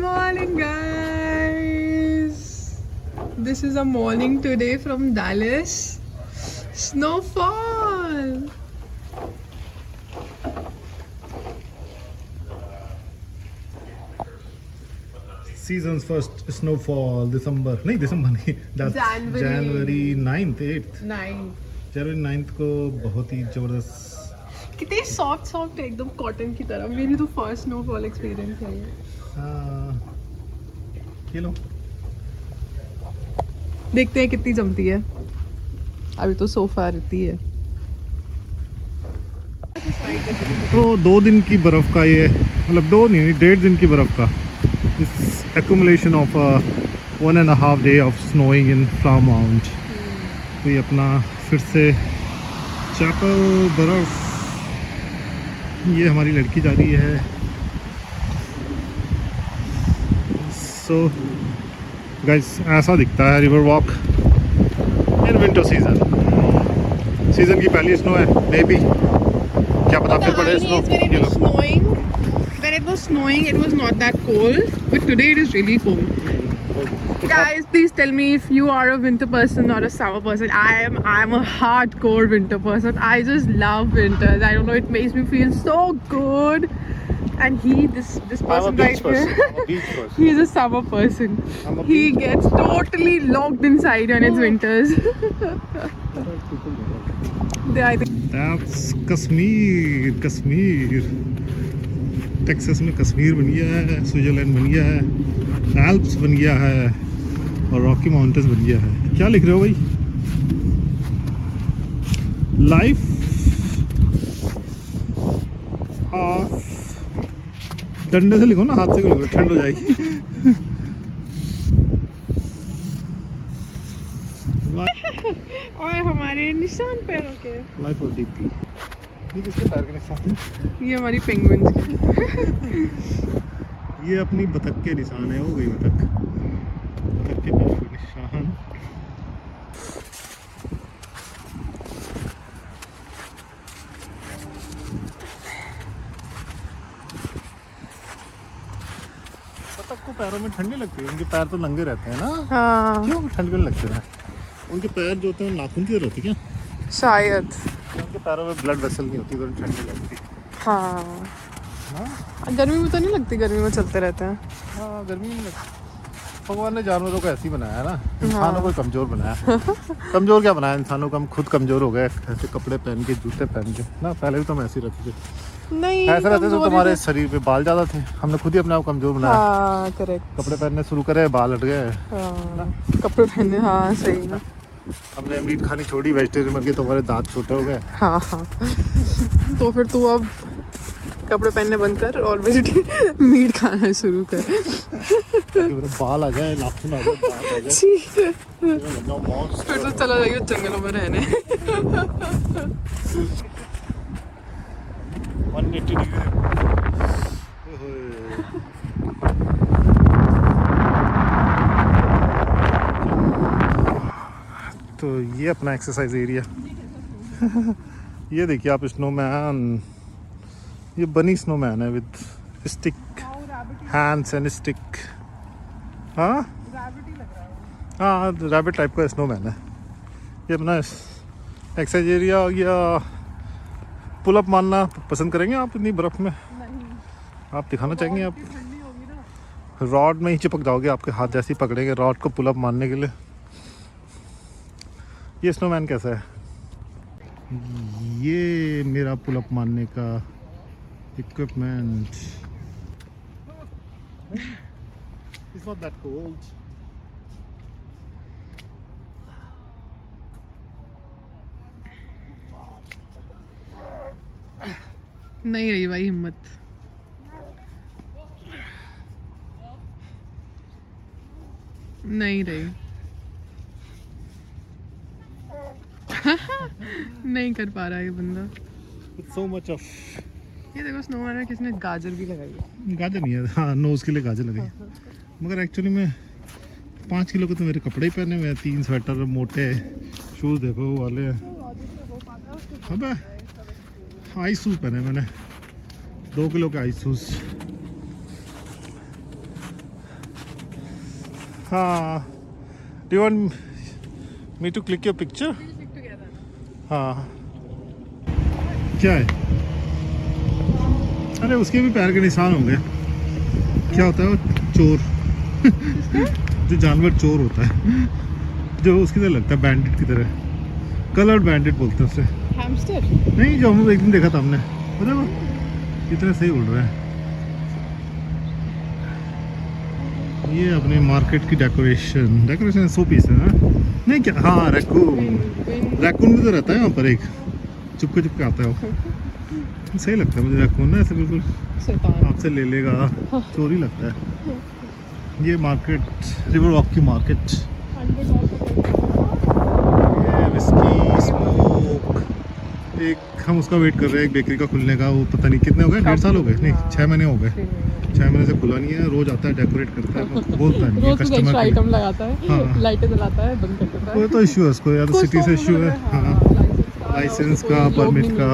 Morning, guys. This is a morning today from Dallas. Snowfall. Season's first snowfall, December नहीं, that's January 9th, 8th. 9. January 9th को बहुत ही जबरदस्त। कितने soft है एकदम कॉटन की तरह। मेरी तो फर्स्ट स्नोफॉल एक्सपीरियंस है ये। ये लो, देखते हैं कितनी जमती है। अभी तो सोफा रहती है। तो 2 दिन की बर्फ का ये, मतलब 2 नहीं, 1.5 दिन की बर्फ का इस accumulation of 1.5 day of snowing in Flower Mount। तो ये अपना फिर से चैपल बर्फ, ये हमारी लड़की जा रही है। सो गाइस, ऐसा दिखता है river walk in winter season की पहली स्नो है, मे बी, क्या पता फिर पड़े snow. When it was snowing, it was not that cold, but today it is really cold. Guys, please tell me if you are a winter person or a summer person. I'm a hardcore winter person. I just love winters. I don't know, it makes me feel so good. And this person right here, he's a summer person. He gets totally locked inside on his winters. That's Kashmir. Texas में कश्मीर बन गया है, Switzerland बन गया है, Alps बन गया है और रॉकी माउंटेन्स बन गया है। क्या लिख रहे हो भाई? लाइफ ऑफ, डंडे से लिखो ना, हाथ से क्यों लिखो, ठंड हो जाएगी। और हमारे निशान पैरों के। Life of DP. ये किसके पैर के निशान हैं? ये हमारी पेंगुइन्स के। ये अपनी बतख के निशान है, हो गई बतख के पैर के निशान। बतख को पैरों में ठंडी लगती है, उनके पैर तो नंगे रहते हैं ना। हाँ। क्यों ठंड क्यों लगते हैं? उनके पैर जो होते हैं नाखून की तरह होती क्या? शायद। उनके पैरों में ब्लड वेसल नहीं होती, तो ठंडी लगती। हाँ। गर्मी में तो नहीं लगती, गर्मी में चलते रहते हैं। हाँ, गर्मी में लगती। भगवान ने जानवरों को ऐसे ही बनाया है ना, इंसानों को कमज़ोर बनाया। कमज़ोर क्या बनाया इंसानों को? हम खुद कमज़ोर हो गए, ऐसे कपड़े पहन के, जूते पहन के ना। पहले भी तो हम ऐसे ही रहते थे। नहीं, ऐसे रहते तो तुम्हारे शरीर पे बाल ज़्यादा थे, हमने खुद ही अपने आप कमज़ोर बनाया। हाँ, करेक्ट। कपड़े पहनने शुरू करे, बाल हट गए। हाँ, कपड़े पहनने, हाँ सही ना। हमने मीट खानी छोड़ी, वेजिटेरियन बन के, तुम्हारे दांत छोटे हो गए। हाँ। तो फिर तू अब कपड़े पहनने बंद कर और मीट खाना शुरू कर। बाल आ जाए, नाखून आ जाए, फिर तो चला जाइए जंगलों में रहने। 180 डिग्री। तो ये अपना एक्सरसाइज एरिया। ये देखिए आप, स्नोमैन, ये बनी स्नोमैन है with stick hands and stick. हाँ हाँ, रैबिट टाइप का स्नोमैन है ये। अपना एक्सरसाइज एरिया हो गया। पुलअप मारना पसंद करेंगे आप इतनी बर्फ़ में? नहीं। आप दिखाना चाहेंगे? आप रॉड में ही चिपक जाओगे, आपके हाथ जैसे ही पकड़ेंगे रॉड को पुलअप मारने के लिए। ये स्नोमैन कैसा है? ये मेरा पुलअप मारने का equipment. It's not that cold. नहीं रही भाई हिम्मत। नहीं रही। नहीं कर पा रहा है ये बंदा। It's so much of। ये देखो स्नोमैन में किसने गाजर भी लगाई है। गाजर नहीं है, हाँ, नोज के लिए गाजर लगाई। मगर एक्चुअली में 5 किलो के तो मेरे कपड़े ही पहने हुए हैं, 3 स्वेटर मोटे, शूज़ देखो वो वाले हैं। अबे आइस शूज़ पहने मैंने, 2 किलो के आइस शूज़। हाँ, do you want me to click your picture? हाँ, क्या है? अरे उसके भी पैर के निशान होंगे। क्या होता है वो? चोर। जो जानवर चोर होता है, जो उसकी तरह लगता है, बैंडिट की तरह। कलर्ड बैंडिट बोलते हैं उसे। हैमस्टर? नहीं, जो हम एक दिन देखा था हमने, पता है वो कितने सही उड़ रहा है। ये अपने मार्केट की डेकोरेशन सो पीस है ना? नहीं क्या? हाँ, रैकून भी तो रहता है यहाँ पर एक, चुपके चुपके आता है वो। सही लगता है मुझे रैकून ना, ऐसे बिल्कुल आपसे ले लेगा, चोरी लगता है। ये मार्केट, रिवर वॉक की मार्केट। ये विस्की स्मोक, एक हम उसका वेट कर रहे हैं, एक बेकरी का खुलने का। वो पता नहीं कितने हो गए, 1.5 साल हो गए, नहीं 6 महीने हो गए। 6 महीने से खुला नहीं है। रोज आता है, डेकोरेट करता है, बोलता है नहीं कस्टमर को। आइटम लगाता है, हाँ। लाइटें जलाता है, बंद कर देता है। कोई तो इशू है उसको, या तो सिटी से इशू है। हाँ, लाइसेंस का, परमिट का।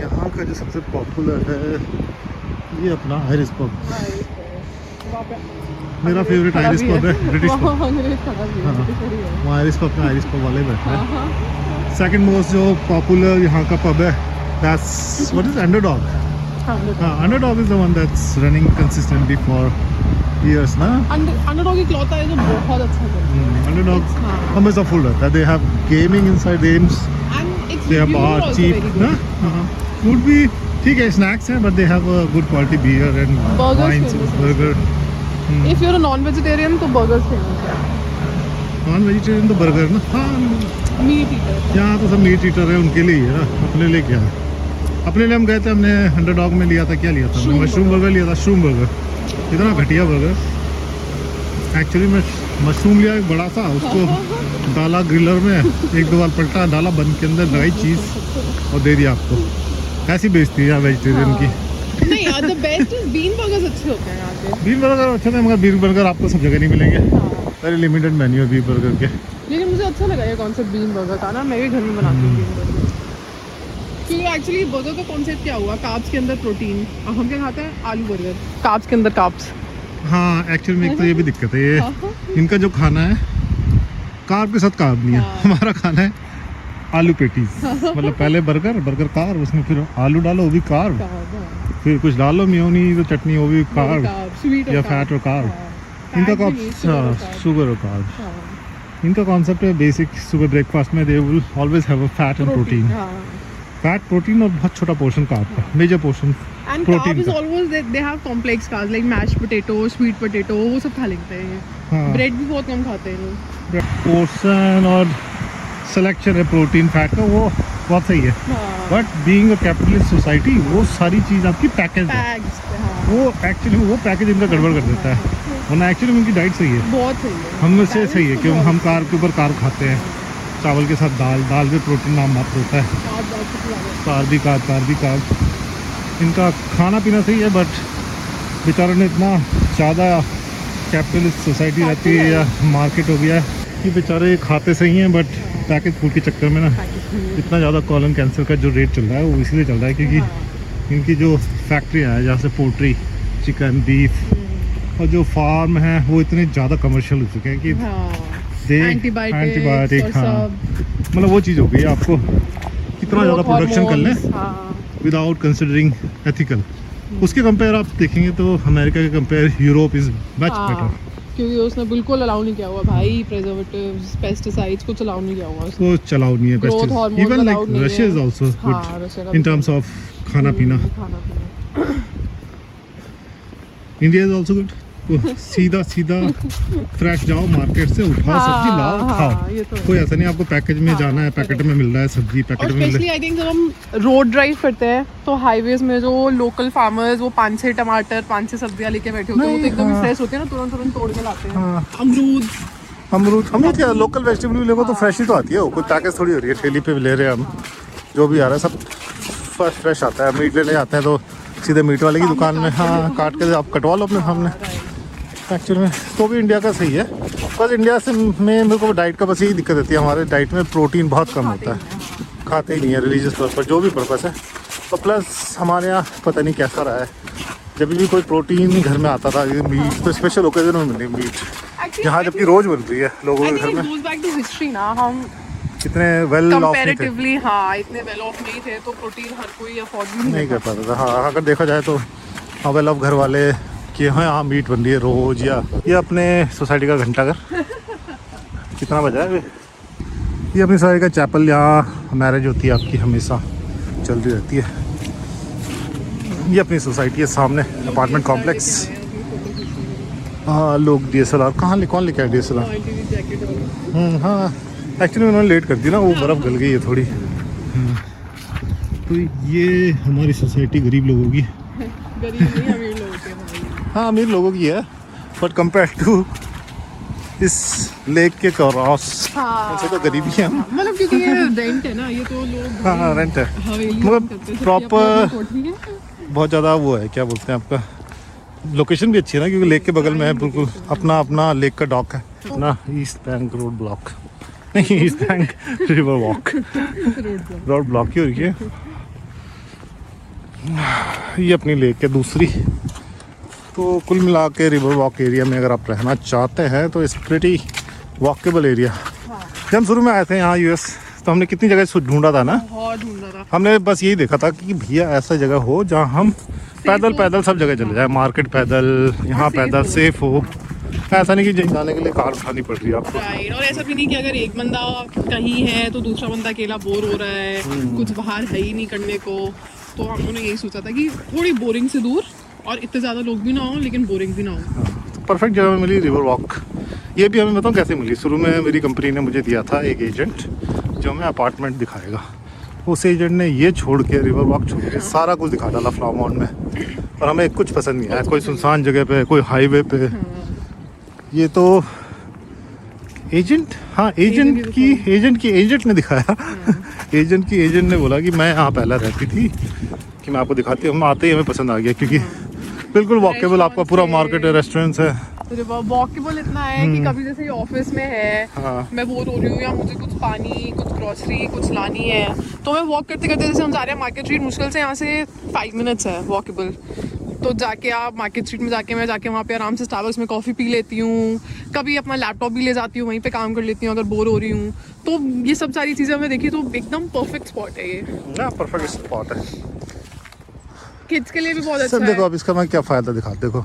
यहाँ का जो सबसे पॉपुलर है ये अपना आयरिश पब। मेरा फेवरेट आयरिश पब है, ब्रिटिश पब। वो आयरिश पब में आयरिश पब वाले बैठे हैं। सेकंड मोस्ट जो पॉपुलर यहाँ का पब है, that's what is underdog. Underdog is the one that's running consistently for years ना। अंडरडॉग एक लौता है जो बहुत अच्छा है। अंडरडॉग हमेशा फुल रहता है। They have gaming inside games, they have bar cheap ना। फूड भी ठीक है, स्नैक्स हैं, but they have a good quality beer and wines, burger. If you are non vegetarian तो बर्गर्स फेमस है। नॉन वेजिटेरियन तो बर्गर ना। हाँ, मीट ईटर यहाँ तो सब मीट ईटर है, उनके लिए ही है ना। अपने लिए क्या है? अपने लिए हम गए थे, हमने अंडरडॉग में लिया था, क्या लिया था? मशरूम बर्गर लिया था। शूम बर्गर, इतना घटिया बर्गर। एक्चुअली मैं मशरूम लिया एक बड़ा सा, उसको डाला ग्रिलर में, 1-2 बार पलटा, डाला बंद के अंदर, लगाई चीज़ और दे दिया आपको। ऐसी बेचती है यहाँ वेजिटेरियन की। नहीं यार, the best is bean burgers अच्छे होते हैं यहाँ के। बीफ बर्गर अच्छे थे, मगर बीफ बर्गर आपको सब जगह नहीं मिलेंगे। वेरी लिमिटेड मेन्यू है बीफ बर्गर के। लेकिन मुझे अच्छा लगा ये कॉन्सेप्ट बीन बर्गर का ना। मैं भी घर में बनाती हूँ बीन बर्गर, क्योंकि एक्चुअली बर्गर का कॉन्सेप्ट क्या हुआ, कार्ब्स के अंदर प्रोटीन। हम क्या खाते हैं? आलू बर्गर, कार्ब्स के अंदर कार्ब्स। हाँ, एक्चुअली में एक तो ये भी दिक्कत है, ये इनका जो खाना है कार्ब के साथ कार्ब नहीं है। हमारा खाना है आलू पेटीज। मतलब पहले बर्गर कार, उसमें फिर आलू डालो, वो भी कार्ब, फिर कुछ डालो मेयोनीज और चटनी, वो भी कार्ब या फैट और कार्ब। इनका शुगर और कार्ब। इनका कॉन्सेप्ट है बेसिक, सुबह ब्रेकफास्ट में they will always have a fat and protein. Fat, protein और बहुत छोटा पोर्शन कार्ब का, major portion And protein carb is का। always they have complex carbs like mashed potato, sweet potato, वो सब खा लेते हैं। हाँ। ब्रेड भी बहुत कम खाते हैं लोग। पोर्शन और सिलेक्शन है प्रोटीन फैट का, वो बहुत सही है। But being a capitalist society, वो सारी चीज़ आपकी पैकेज है। वो एक्चुअली वो पैकेज इनका गड़बड़ कर देता है, वरना एक्चुअली उनकी डाइट सही है, बहुत सही है। हम में से सही है कि हम कार्ब के ऊपर कार्ब खाते हैं, चावल के साथ दाल भी प्रोटीन नाम मात्र होता है। कार्ब भी कार्ब। इनका खाना पीना सही है, बट बेचारों ने इतना ज़्यादा कैपिटलिस्ट सोसाइटी रहती है या मार्केट हो गया है कि बेचारे खाते सही हैं, बट पैकेज फूड के चक्कर में ना इतना ज़्यादा कॉलन कैंसर का जो रेट चल रहा है वो इसलिए चल रहा है क्योंकि इनकी जो फैक्ट्रियाँ हैं, जहाँ से पोल्ट्री, चिकन, बीफ और जो फार्म है वो इतने ज़्यादा कमर्शियल हो चुके हैं कि एंटीबायोटिक, हाँ, मतलब वो चीज़ हो गई है, आपको कितना ज़्यादा प्रोडक्शन कर लें विदाउट कंसिडरिंग एथिकल। उसके कंपेयर आप देखेंगे तो अमेरिका के compare Europe is much better, क्योंकि उसने बिल्कुल अलाउ नहीं किया हुआ भाई, प्रिजर्वेटिव्स, पेस्टिसाइड्स कुछ अलाउ नहीं किया हुआ उसने। उसको चलाओ नहीं है pesticide. Even like Russia is also good in terms of खाना पीना। India is also good. सीधा फ्रेश जाओ मार्केट से, उठाओ सब्जी लाओ खाओ। कोई ऐसा नहीं आपको पैकेज में जाना है, पैकेट में मिल रहा है सब्जी, पैकेट में मिल रहा है। आई थिंक जब हम रोड ड्राइव करते हैं तो हाईवेज में जो लोकल फार्मर्स वो 5-6 टमाटर, 5-6 सब्जियां लेके बैठे होते हैं, वो तो एकदम फ्रेश होते हैं ना, तुरंत तोड़ के लाते हैं। अमरूद क्या लोकल वेजिटेबल भी लेगो तो फ्रेश ही तो आती है, वो कोई पैकेज थोड़ी हो रही है। ठेली पे ले रहे हैं हम, जो भी आ रहा है सब फ्रेश आता है। मीट लेने जाते हैं तो सीधे मीट वाले की दुकान में, हाँ, काट के आप कटवा लो अपने सामने। एक्चुअली में तो भी इंडिया का सही है, बस इंडिया से में मेरे को डाइट का बस यही दिक्कत रहती है, हमारे डाइट में प्रोटीन बहुत कम होता है, खाते ही नहीं है रिलीजियस पर्पस, जो भी पर्पस है। तो प्लस हमारे यहाँ पता नहीं कैसा रहा है, जब भी कोई प्रोटीन घर में आता था, ये मीट तो स्पेशल ओकेजन में मिलती मीट, यहाँ जबकि रोज बन रही है लोगों के घर में। goes back to history ना, हम कितने वेल ऑफ थे, कंपैरेटिवली हाँ इतने वेल ऑफ नहीं थे, तो प्रोटीन हर कोई अफोर्ड भी नहीं कर पाता था। हाँ, अगर देखा जाए तो हाँ वेल ऑफ घर वाले कि हाँ यहाँ मीट बन रही है रोज। या ये अपने सोसाइटी का घंटाघर कितना बजा है, ये अपनी सोसाइटी का चैपल, यहाँ मैरिज होती है आपकी, हमेशा चलती रहती है। ये अपनी सोसाइटी है सामने, अपार्टमेंट कॉम्प्लेक्स। हाँ लोग DSLR कौन लेके आया DSLR? हाँ एक्चुअली उन्होंने लेट कर दी ना, वो बर्फ़ गल गई है थोड़ी। तो ये हमारी सोसाइटी गरीब लोगों की, गरीब नहीं अमीर लोगों के भाई। हाँ अमीर लोगों की है, बट कंपेयर टू इस लेक के क्रॉस ऐसे तो गरीबी है हम। मतलब क्योंकि ये रेंट है ना, ये तो लोग हाँ रेंट है, हवेली मतलब करते हैं, प्रॉपर कोठरी है। बहुत ज़्यादा वो है, क्या बोलते हैं आपका, लोकेशन भी अच्छी है ना, क्योंकि लेक के बगल में है बिल्कुल अपना लेक का डॉक है ना। ईस्ट बैंक रोड ब्लॉक नहीं, east bank river walk road block ही हो रही है। ये अपनी लेक है दूसरी। तो कुल मिला के रिवर वॉक एरिया में अगर आप रहना चाहते हैं तो इट्स प्रीटी वॉकेबल एरिया। जब हम शुरू में आए थे यहाँ US, तो हमने कितनी जगह ढूंढा था ना, बहुत ढूंढा था। हमने बस यही देखा था कि भैया ऐसा जगह हो जहाँ हम पैदल सब जगह चले जाए, मार्केट पैदल, यहाँ पैदल सेफ हो। ऐसा नहीं कि जाने के लिए कार उठानी पड़ रही है आपको। राइट, और ऐसा भी नहीं कि अगर एक बंदा कहीं है तो दूसरा बंदा अकेला बोर हो रहा है, कुछ बाहर है ही नहीं करने को। तो हम लोगों ने यही सोचा था कि थोड़ी बोरिंग से दूर, और इतने ज़्यादा लोग भी ना हो लेकिन बोरिंग भी ना हो। तो परफेक्ट जगह में मिली रिवर वॉक। ये भी हमें बताऊँ कैसे मिली। शुरू में मेरी कंपनी ने मुझे दिया था एक एजेंट जो हमें अपार्टमेंट दिखाएगा। उस एजेंट ने ये छोड़ के, रिवर वॉक छोड़ के सारा कुछ दिखा डाला फ्लावर माउंट में, और हमें कुछ पसंद नहीं आया। कोई सुनसान जगह पे, कोई हाईवे पे। ये तो एजेंट, हाँ एजेंट ने दिखाया। एजेंट ने बोला कि मैं यहाँ पहले रहती थी, कि मैं आपको दिखाती हूँ। हम आते ही हमें पसंद आ गया, क्योंकि बिल्कुल वॉकेबल आपका पूरा मार्केट है, रेस्टोरेंट्स है। वॉकेबल इतना है कि कभी जैसे ऑफिस में है, हाँ। मैं बोर हो रही हूँ या मुझे कुछ पानी, कुछ ग्रोसरी, कुछ लानी है, तो मैं वॉक करते करते, जैसे हम जा रहे हैं मार्केट स्ट्रीट, मुश्किल से यहाँ से 5 मिनट्स है वॉकेबल। तो जाके आप मार्केट स्ट्रीट में मैं जाके वहाँ पे आराम से स्टारबक्स में कॉफ़ी पी लेती हूँ। कभी अपना लैपटॉप भी ले जाती हूँ, वहीं पे काम कर लेती हूँ अगर बोर हो रही हूँ। तो ये सब सारी चीज़ें हमें देखी तो एकदम परफेक्ट स्पॉट है ये। परफेक्ट स्पॉट है, किड्स के लिए भी बहुत अच्छा सब। देखो अब इसका मैं क्या फ़ायदा दिखाता, देखो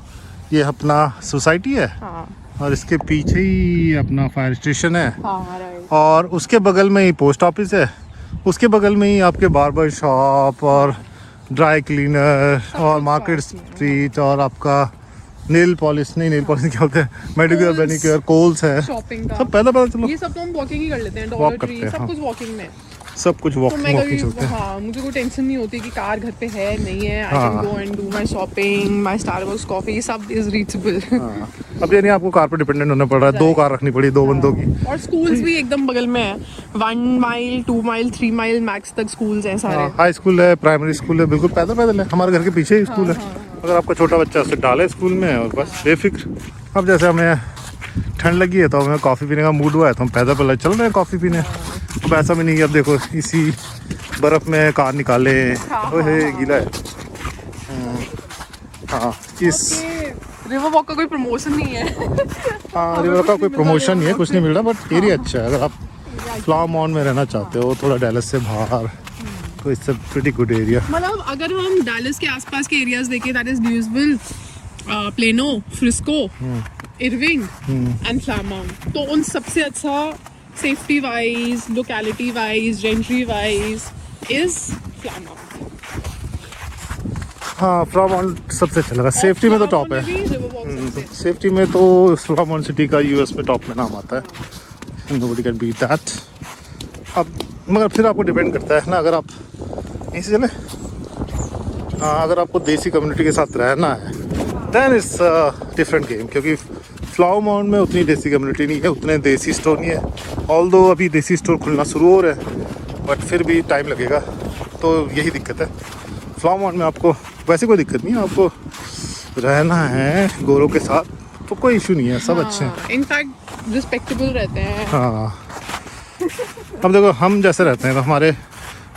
ये अपना सोसाइटी है, हाँ और इसके पीछे ही अपना फायर स्टेशन है, हाँ राइट, और उसके बगल में ही पोस्ट ऑफिस है, उसके बगल में ही आपके बार्बर शॉप और ड्राई क्लीनर और मार्केट स्ट्रीट, और आपका नेल पॉलिश क्या बोलते हैं, मेडिक्योर मैनिक्योर, कोल्स है, शॉपिंग का सब पैदल चलो, ये सब तो हम वॉकिंग ही कर लेते हैं। Walk डॉलर करते ट्री हैं, सब हाँ। कुछ वॉकिंग में। सब कुछ तो मैं वॉकिंग कभी चलते हैं। हाँ, मुझे कोई टेंशन नहीं होती कि कार घर पे है नहीं है। आई हाँ। Can go and do my shopping, my Starbucks coffee, सब इज रीचेबल। हाँ। अब ये नहीं आपको कार पर डिपेंडेंट होना पड़ रहा है, 2 कार रखनी पड़ी, 2 बंदों की। और स्कूल्स भी एकदम बगल में है, 1 माइल 2 माइल 3 माइल मैक्स तक स्कूल्स हैं सारे। हाई स्कूल है, प्राइमरी स्कूल है, बिल्कुल पैदल है। हमारे घर के पीछे ही स्कूल है। अगर आपका छोटा बच्चा उसे डाले स्कूल में, और बस बेफिक्र। अब जैसे हमें ठंड लगी है तो हमें कॉफ़ी पीने का मूड हुआ है, तो हम पैदल चल रहे हैं कॉफ़ी पीने। अब ऐसा भी नहीं कि अब देखो इसी बर्फ़ में कार निकाले, ओहे गीला है। हाँ, इस रिवर वॉक का कोई प्रमोशन नहीं है। हाँ, रिवर का कोई प्रमोशन नहीं है, कुछ नहीं मिल रहा, बट एरिया अच्छा है। अगर आप फ्लावर माउंट में रहना चाहते हो, थोड़ा डैलस से बाहर, तो it's a pretty good area. मतलब अगर हम डैलस के आसपास के एरियाज देखें, that is Duesville, Plano, Frisco, Irving and Flower Mound, तो उन सबसे अच्छा safety wise, locality wise, rentry wise is Flower Mound. हाँ, फ्लावर माउंट सबसे अच्छा लगा। सेफ्टी में तो टॉप है। सेफ्टी में तो फ्लावर माउंट सिटी का US में टॉप में नाम आता है। Nobody can beat that. अब मगर फिर आपको डिपेंड करता है ना, अगर आप यहीं से चले, हाँ, अगर आपको देसी कम्युनिटी के साथ रहना है देन इट्स डिफरेंट गेम, क्योंकि फ्लावर माउंट में उतनी देसी कम्युनिटी नहीं है, उतने देसी स्टोर नहीं है। ऑल्दो अभी देसी स्टोर खुलना शुरू हो रहे हैं, बट फिर भी टाइम लगेगा। तो यही दिक्कत है। फ्लावर माउंट में आपको वैसे कोई दिक्कत नहीं है, आपको रहना है गोरों के साथ तो कोई इशू नहीं है, सब अच्छे हैं। इनफैक्ट रिस्पेक्टेबल रहते हैं। हाँ, अब देखो हम जैसे रहते हैं, तो हमारे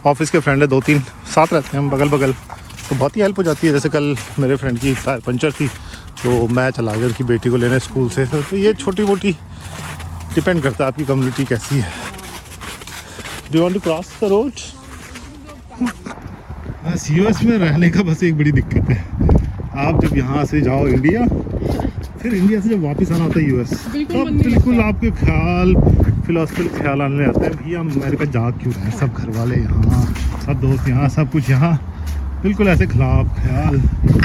ऑफिस के फ्रेंड है 2-3 साथ रहते हैं हम बगल बगल, तो बहुत ही हेल्प हो जाती है। जैसे कल मेरे फ्रेंड की टायर पंचर थी तो मैं चला गया उसकी बेटी को लेने स्कूल से। तो ये छोटी मोटी डिपेंड करता है आपकी कम्युनिटी कैसी है। Do you want to cross the road? बस यूएस में रहने का बस एक बड़ी दिक्कत है, आप जब यहाँ से जाओ इंडिया, फिर इंडिया से जब वापस आना होता है यूएस, तब बिल्कुल आपके ख्याल फिलोसफिकल ख्याल आने लगते हैं, भैया अमेरिका जा क्यों रहे हैं, सब घर वाले यहाँ, सब दोस्त यहाँ, सब कुछ यहाँ, बिल्कुल ऐसे खिलाफ ख्याल।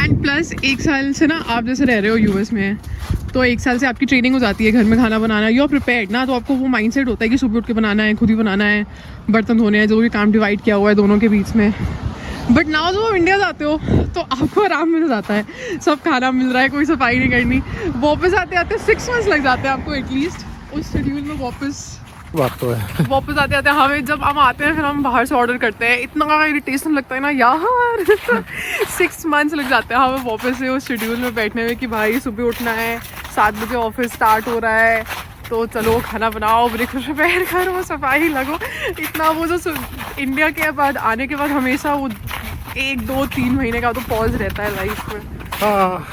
एंड प्लस 1 साल से ना आप जैसे रह रहे हो यूएस में, तो 1 साल से आपकी ट्रेनिंग हो जाती है घर में खाना बनाना, यू आर प्रिपेयर्ड ना, तो आपको वो माइंडसेट होता है कि सुबह उठ के बनाना है, खुद ही बनाना है, बर्तन धोने हैं, जो भी काम डिवाइड किया हुआ है दोनों के बीच में। बट नाउ जब आप इंडिया जाते हो तो आपको आराम मिल जाता है, सब खाना मिल रहा है, कोई सफाई नहीं करनी। वापस आते आते 6 मंथ्स लग जाते हैं आपको एटलीस्ट उस शेड्यूल में बात तो है। वापस आते आते हमें जब हम आते हैं फिर हम बाहर से ऑर्डर करते हैं, इतना इरिटेशन लगता है ना यार। 6 मंथ्स लग जाते हैं हमें वापस से उस शेड्यूल में बैठने में कि भाई सुबह उठना है, 7 बजे ऑफिस स्टार्ट हो रहा है, तो चलो खाना बनाओ, ब्रेकफास्ट प्रिपेयर करो, सफाई लगो। इतना वो जो इंडिया के बाद आने के बाद हमेशा वो 1, 2, 3 महीने का तो पॉज रहता है लाइफ में। हाँ,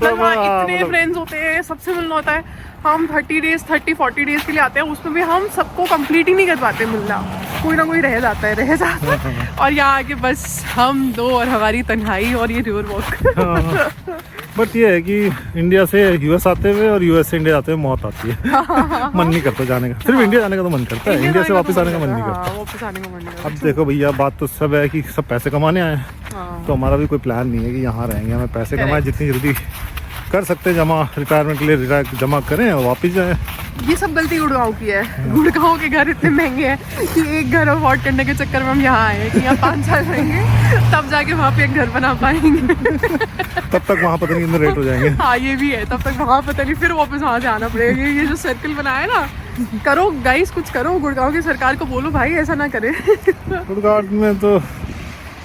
इतने फ्रेंड्स होते हैं, सबसे मिलना होता है। हम 30 डेज 30-40 डेज के लिए आते हैं, उसमें भी हम सबको कंप्लीट ही नहीं कर पाते मिलना, कोई ना कोई रह जाता है। और यहाँ आके बस हम 2 और हमारी तन्हाई और ये रिवर वॉक। बट ये है कि इंडिया से यूएस आते हुए और यूएस से इंडिया आते हुए मौत आती है। मन नहीं करता जाने का, सिर्फ इंडिया जाने का तो मन करता है, इंडिया से वापस आने का मन नहीं करता। वापस आने का मन नहीं करता। अब देखो भैया, बात तो सब है कि सब पैसे कमाने आए हैं, तो हमारा भी कोई प्लान नहीं है कि यहाँ रहेंगे, हमें पैसे कमाए, जितनी जल्दी कर सकते हैं जमा, रिटायरमेंट के लिए जमा करें और वापस जाएं। ये सब गलती गुड़गांव की है। गुड़गांव के घर इतने महंगे हैं कि एक घर अफोर्ड करने के चक्कर में हम यहाँ आए हैं कि यहाँ 5 साल रहेंगे, तब जाके वहाँ पे एक घर बना पाएंगे। तब तक वहाँ पता नहीं कितने रेट हो जाएंगे। हाँ ये भी है, तब तक वहाँ पता नहीं, फिर वापस वहाँ से आना पड़ेगा। ये जो सर्कल बनाया है ना, करो गाइस, कुछ करो, गुड़गांव की सरकार को बोलो भाई ऐसा ना करे। गुड़गांव में तो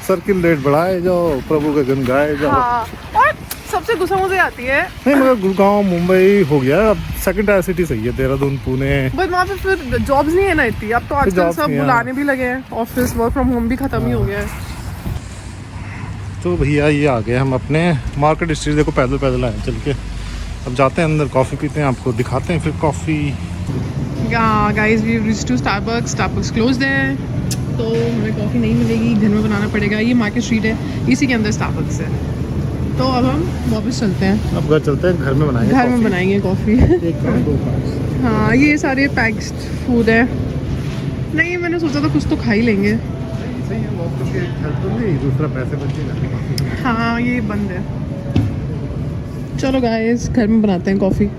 सर्किल रेट बढ़ाए जाओ, प्रभु के गुण गाए जाओ। हाँ, और सबसे गुस्सा मुझे आती है, नहीं मगर गुड़गांव मुंबई हो गया, अब सेकंड टायर सिटी सही है, देहरादून पुणे। बट वहाँ पे फिर जॉब्स नहीं है ना इतनी, अब तो आजकल सब बुलाने भी लगे हैं, ऑफिस वर्क फ्रॉम होम भी खत्म ही हो गया है। तो भैया ये आ गए हम अपने मार्केट स्ट्रीट, देखो पैदल पैदल आए चल के। अब जाते हैं अंदर, कॉफ़ी पीते हैं, आपको दिखाते हैं फिर coffee. Guys we reached to Starbucks closed है, तो हमें कॉफ़ी नहीं मिलेगी, घर में बनाना पड़ेगा। ये मार्केट स्ट्रीट है, इसी के अंदर स्टारबक्स है। तो अब हम वापस चलते हैं, अब घर चलते हैं, घर में बनाएंगे, घर में बनाएंगे कॉफ़ी। 1-2 पैक्स। हाँ ये सारे पैक्ड फूड है। नहीं मैंने सोचा था कुछ तो खा ही लेंगे। सही है, वो तो हेल्प तो नहीं, दूसरा पैसे बचेगा। हाँ ये बंद है। चलो गाइस घर में बनाते हैं कॉफ़ी।